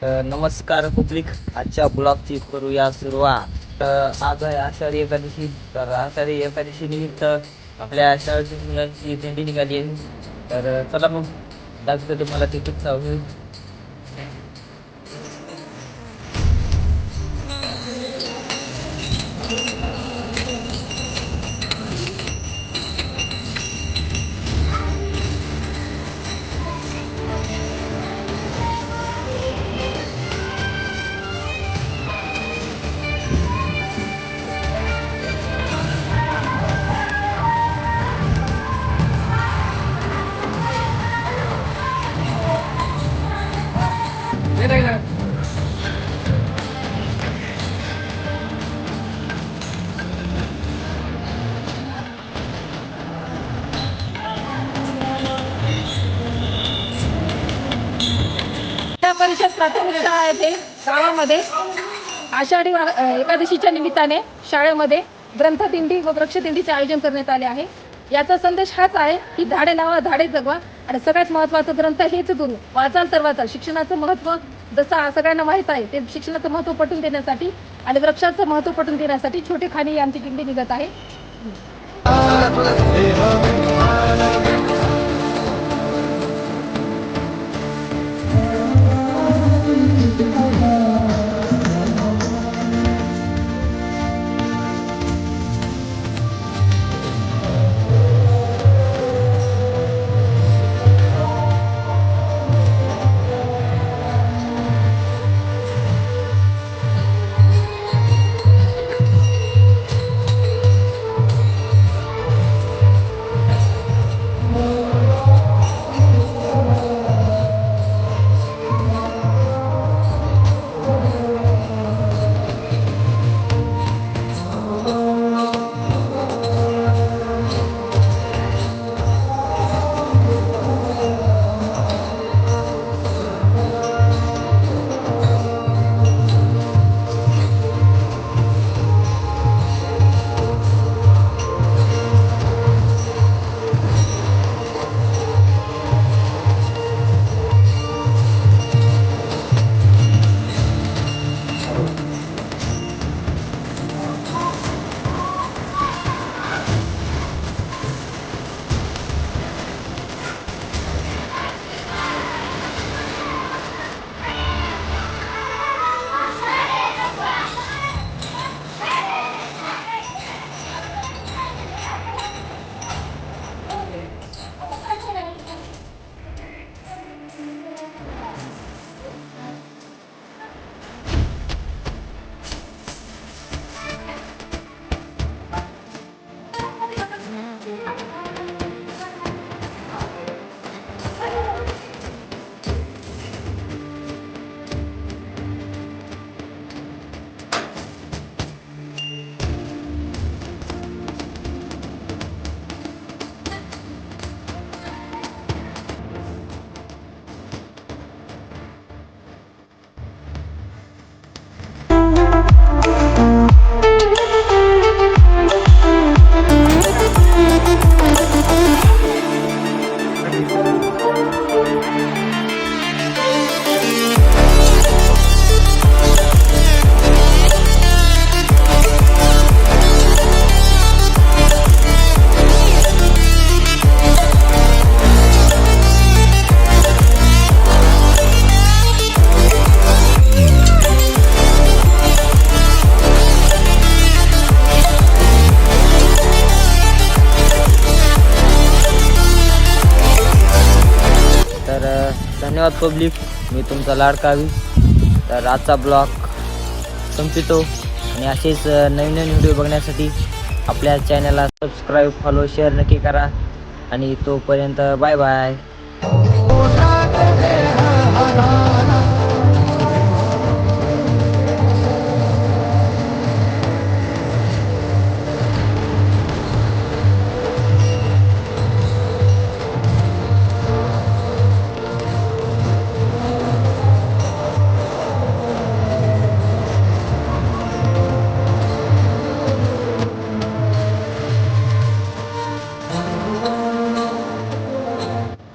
नमस्कार पब्लिक, आजच्या ब्लॉगची करूया सुरुवात. आज आहे आषाढी एकादशी. तर आषाढी एकादशी निमित्त आपल्या शाळेतील मुलांची दिंडी निघाली आहे. तर चला मग दाखवतो तुम्हाला तिकीट होईल. परिषद प्राथमिक शाळा येथे गावामध्ये आषाढी एकादशीच्या निमित्ताने शाळेमध्ये ग्रंथदिंडी व वृक्षदिंडीचे आयोजन करण्यात आले आहे. याचा संदेश हाच आहे की झाडे लावा, झाडे जगवा. आणि सगळ्यात महत्त्वाचं ग्रंथ हेच गुरु. वाचाल तर वाचाल. शिक्षणाचं महत्त्व जसं सगळ्यांना माहीत आहे, ते शिक्षणाचं महत्त्व पटवून देण्यासाठी आणि वृक्षाचं महत्त्व पटवून देण्यासाठी छोटे खाणी आमची दिंडी निघत आहे. धन्यवाद पब्लिक, मी तुमचा लाडकावी. तर आजचा ब्लॉग संपतो आणि असेच नवीन नवीन व्हिडिओ बघण्यासाठी आपल्या चॅनलला सबस्क्राईब, फॉलो, शेअर नक्की करा. आणि तोपर्यंत बाय बाय.